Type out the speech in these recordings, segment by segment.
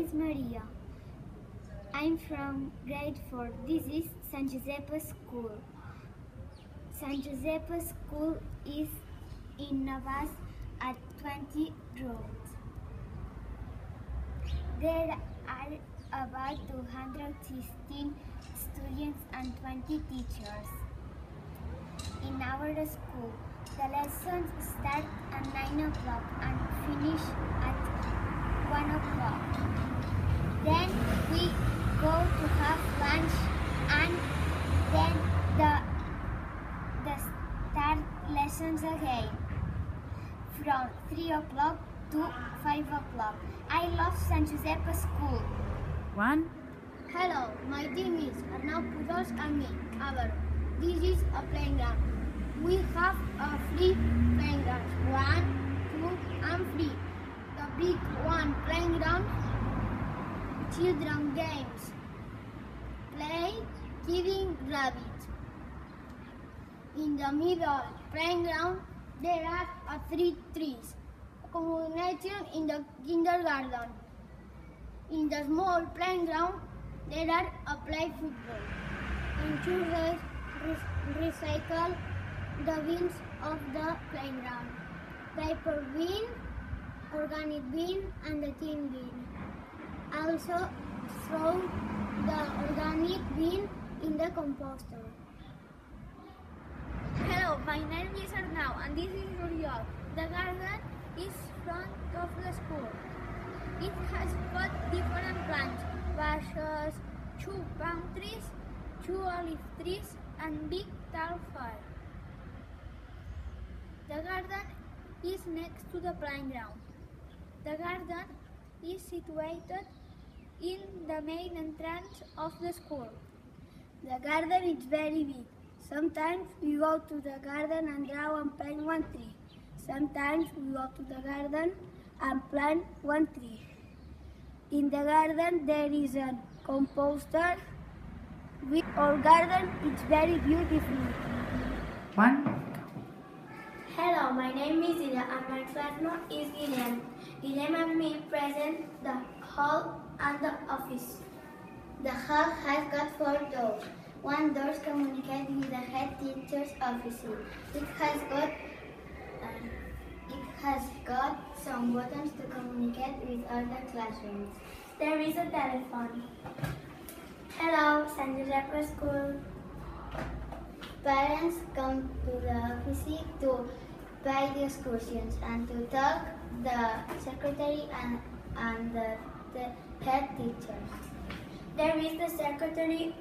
is Maria. I'm from grade 4. This is San Giuseppe School. San Giuseppe School is in Navas at 20 Road. There are about 216 students and 20 teachers. In our school, the lessons start at 9 o'clock and finish at 1 o'clock. Then we go to have lunch and then the start lessons again from 3 o'clock to 5 o'clock. I love San Giuseppe School. Hello, my name is Arnau Pujols and me. This is a playground. We have a free playground, 1, 2, and 3. The big one playground, children games, play, killing rabbits. In the middle playground, there are 3 trees. Communication in the kindergarten. In the small playground, there are a play football. And children recycle the bins of the playground. Paper bin, organic bin, and the tin bin. Also throw the organic bin in the composter. Hello, my name is Arnau and this is Oriol. The garden is front of the school. It has got different plants, bushes, 2 palm trees, 2 olive trees, and big tall fir. The garden is next to the playground. The garden is situated in the main entrance of the school. The garden is very big. Sometimes we go to the garden and draw and plant 1 tree. Sometimes we go to the garden and plant 1 tree. In the garden there is a composter. Our garden is very beautiful. Hello, my name is Ida and my classmate is Guillem. Guillem and me present the hall and the office. The hall has got 4 doors. 1 door communicates with the head teacher's office. It has got some buttons to communicate with other classrooms. There is a telephone. Hello, San Giuseppe School. Parents come to the office to pay the excursions and to talk the secretary and the head teacher. There is the secretary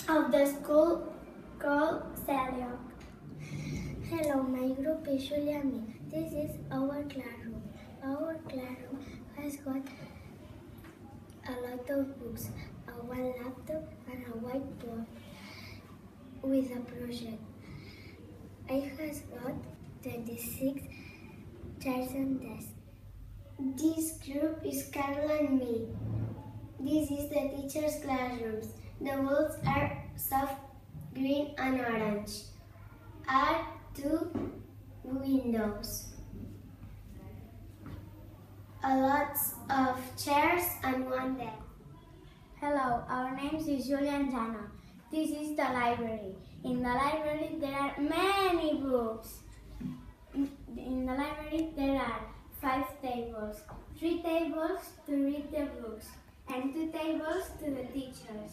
of the school called Celia. Hello, my group is Julia and me. This is our classroom. Our classroom has got a lot of books, one laptop and a whiteboard with a project. I has got 26 chairs and desks. This group is Carla and me. This is the teacher's classrooms. The walls are soft green and orange. Are 2 windows. A lot of chairs and 1 desk. Hello, our names is Julia and Jana. This is the library. In the library there are many books. In the library there are 5 tables. 3 tables to read the books and 2 tables to the teachers.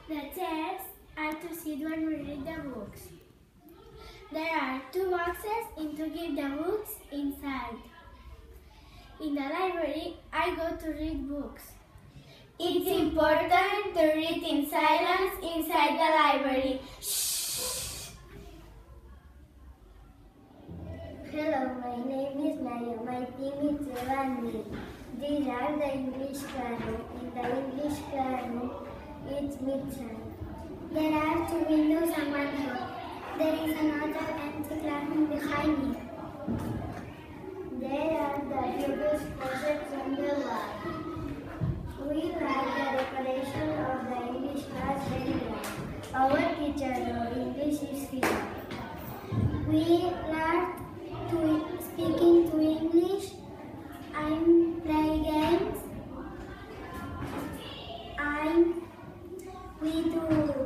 The chairs are to sit when we read the books. There are 2 boxes in to keep the books inside. In the library, I go to read books. It's important to read in silence inside the library. Shh. Hello, my name is Maya. My team is Giovanni. These are the English classroom. In the English classroom, it's midnight. There are 2 windows and 1 door. There is another empty classroom behind me. There are the pupils' projects on the wall. We like the decoration of the English class very well. Our teacher of English is here. We learned speaking to English. I'm play games. We do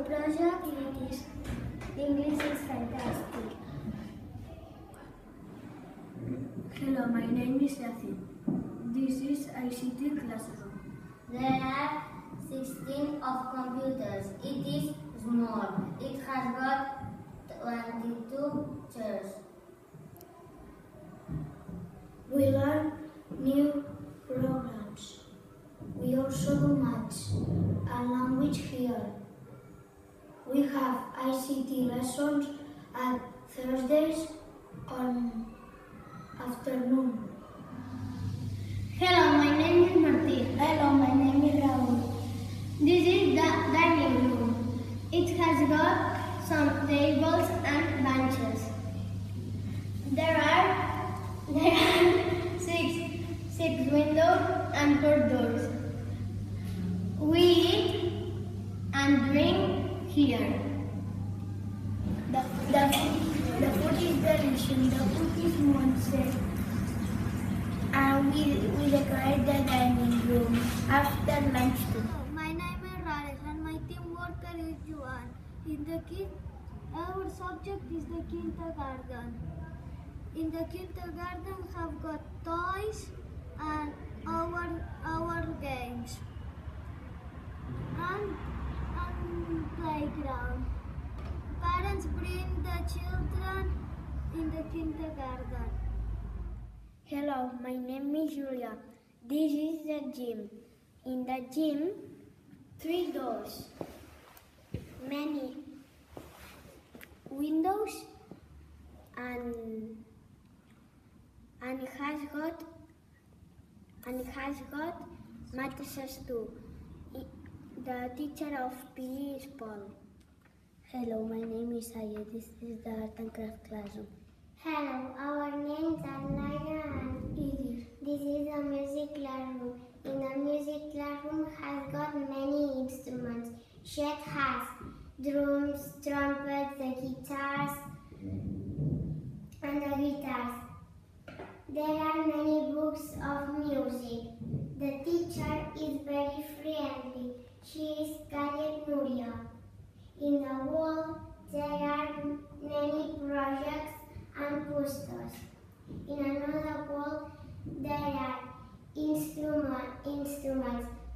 project. English is fantastic. Hello, my name is Yasin. This is ICT classroom. There are 16 of computers. It is small. It has got 22 chairs. We learn new programs. We also do maths and language here. We have ICT lessons at Thursdays on afternoon. Hello, my name is Martin. Hello, my name is Raul. This is the dining room. It has got some tables and benches. There are six windows and 4 doors. We eat and drink here. The food is delicious. The food is monster. And we decorate the dining room after lunch too. My name is Rajesh and my team worker is Juan. Our subject is the kindergarten. In the kindergarten have got toys and our games and playground. Parents bring the children in the kindergarten. Hello, my name is Julia. This is the gym. In the gym, 3 doors, many windows, and it has got mattresses too. The teacher of PE is Paul. Hello, my name is Aya. This is the art and craft classroom. Hello, our names are Naira and Edith. this is a music classroom. In the music classroom has got many instruments. Shed has drums, trumpets, the guitars, and the guitars. There are many books of music. The teacher is very friendly. She is Khaled Nuria. In the wall, there are many projects and posters. In another wall, there are instruments,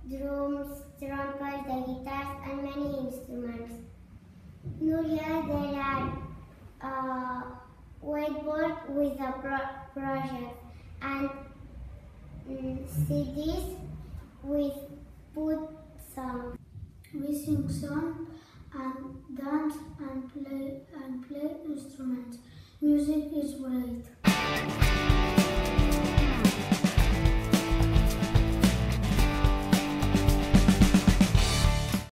drums, trumpets, the guitars, and many instruments. Nuria, there are whiteboard with the project and CDs with put songs. We sing songs and dance and play instruments. Music is great.